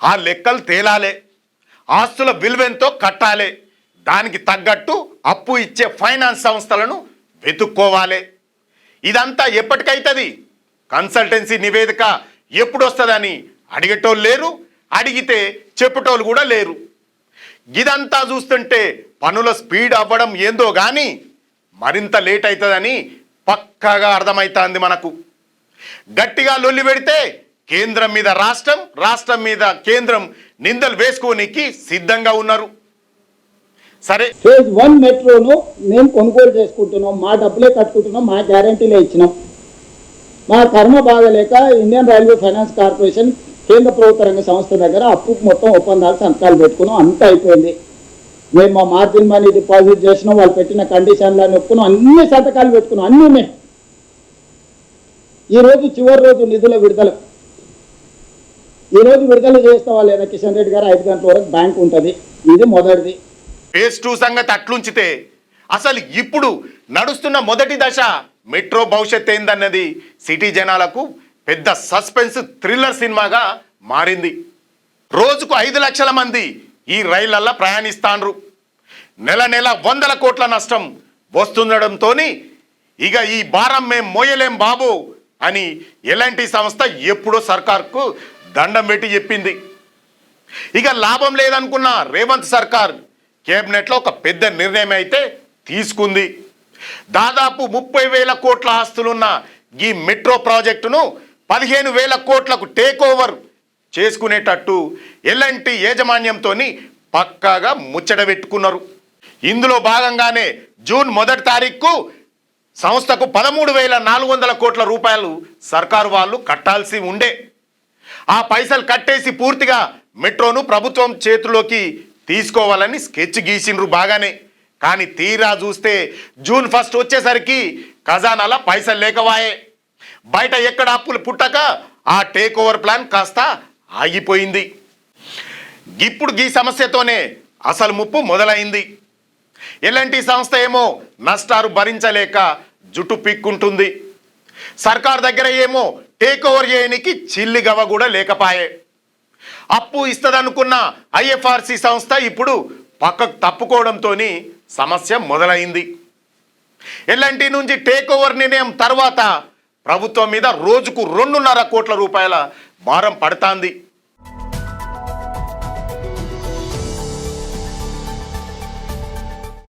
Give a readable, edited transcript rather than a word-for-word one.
ఆ లెక్కలు తేలాలే, ఆస్తుల విలువెంతో కట్టాలి, దానికి తగ్గట్టు అప్పు ఇచ్చే ఫైనాన్స్ సంస్థలను వెతుక్కోవాలి. ఇదంతా ఎప్పటికైతుంది? కన్సల్టెన్సీ నివేదిక ఎప్పుడు వస్తుందని అడిగేటోళ్ళు లేరు, అడిగితే చెప్పేటోళ్ళు కూడా లేరు. ఇదంతా చూస్తుంటే పనుల స్పీడ్ అవ్వడం ఏందో కానీ మరింత లేట్ అవుతుందని పక్కాగా అర్థమవుతుంది మనకు. గట్టిగా లొల్లి పెడితే కేంద్రం మీద రాష్ట్రం, రాష్ట్రం మీద కేంద్రం నిందలు వేసుకోనికి సిద్ధంగా ఉన్నారు. సరే, ఫేజ్ 1 మెట్రోను మేము కొనుగోలు చేసుకుంటున్నాం, మా డబ్బులే కట్టుకుంటున్నాం, మా గ్యారంటీలే ఇచ్చినాం. మా కర్మ బాగలేక ఇండియన్ రైల్వే ఫైనాన్స్ కార్పొరేషన్ కేంద్ర ప్రభుత్వ రంగ సంస్థ దగ్గర అప్పు మొత్తం ఒప్పందాలు సంతకాలు పెట్టుకున్నాం. అంతా అయిపోయింది. మేము మా మార్జిన్ మనీ డిపాజిట్ చేసినాం, వాళ్ళు పెట్టిన కండిషన్లను ఒప్పుకున్నాం, అన్ని సంతకాలు పెట్టుకున్నాం, అన్నీ ఉన్నాయి. ఈరోజు చివరి రోజు నిధుల విడుదల. ఈరోజు విడుదల చేస్తావా లేదా కిషన్ రెడ్డి గారు? 5 గంటల వరకు బ్యాంక్ ఉంటుంది. ఇది మొదటిది. ఫేజ్ 2 సంగతి అట్లుంచితే అసలు ఇప్పుడు నడుస్తున్న మొదటి దశ మెట్రో భవిష్యత్ ఏందన్నది సిటీ జనాలకు పెద్ద సస్పెన్స్ థ్రిల్లర్ సినిమాగా మారింది. రోజుకు 5 లక్షల మంది ఈ రైళ్లల్లో ప్రయాణిస్తాండ్రు. నెల నెల 100 కోట్ల నష్టం వస్తుండడంతో ఇక ఈ భారం మేం మోయలేం బాబు అని ఎలాంటి సంస్థ ఎప్పుడో సర్కార్కు దండం పెట్టి చెప్పింది. ఇక లాభం లేదనుకున్న రేవంత్ సర్కార్ కేబినెట్లో ఒక పెద్ద నిర్ణయం అయితే తీసుకుంది. దాదాపు 30,000 కోట్ల ఆస్తులున్న ఈ మెట్రో ప్రాజెక్టును 15,000 కోట్లకు టేక్ ఓవర్ చేసుకునేటట్టు ఎలాంటి యాజమాన్యంతో పక్కాగా ముచ్చట పెట్టుకున్నారు. ఇందులో భాగంగానే జూన్ 1 తారీఖుకు సంస్థకు 13,400 కోట్ల రూపాయలు సర్కారు వాళ్ళు కట్టాల్సి ఉండే. ఆ పైసలు కట్టేసి పూర్తిగా మెట్రోను ప్రభుత్వం చేతిలోకి తీసుకోవాలని స్కెచ్ గీసిండ్రు బాగానే. కానీ తీరా చూస్తే జూన్ 1 వచ్చేసరికి ఖజానాల పైసలు లేకవాయే. బయట ఎక్కడ అప్పులు పుట్టక ఆ టేక్ ఓవర్ ప్లాన్ కాస్త ఆగిపోయింది. ఇప్పుడు ఈ సమస్యతోనే అసలు ముప్పు మొదలైంది. ఎలాంటి సంస్థ ఏమో నష్టాలు భరించలేక జుట్టు పిక్కుంటుంది. సర్కార్ దగ్గర ఏమో టేక్ ఓవర్ చేయడానికి చిల్లి గవ కూడా లేకపాయే. అప్పు ఇస్తుందనుకున్న ఐఎఫ్ఆర్సి సంస్థ ఇప్పుడు పక్కకు తప్పుకోవడంతో సమస్య మొదలైంది. ఎల్ఎన్టీ నుంచి టేక్ ఓవర్ నిర్ణయం తర్వాత ప్రభుత్వం మీద రోజుకు 2.5 కోట్ల రూపాయల భారం పడుతుంది.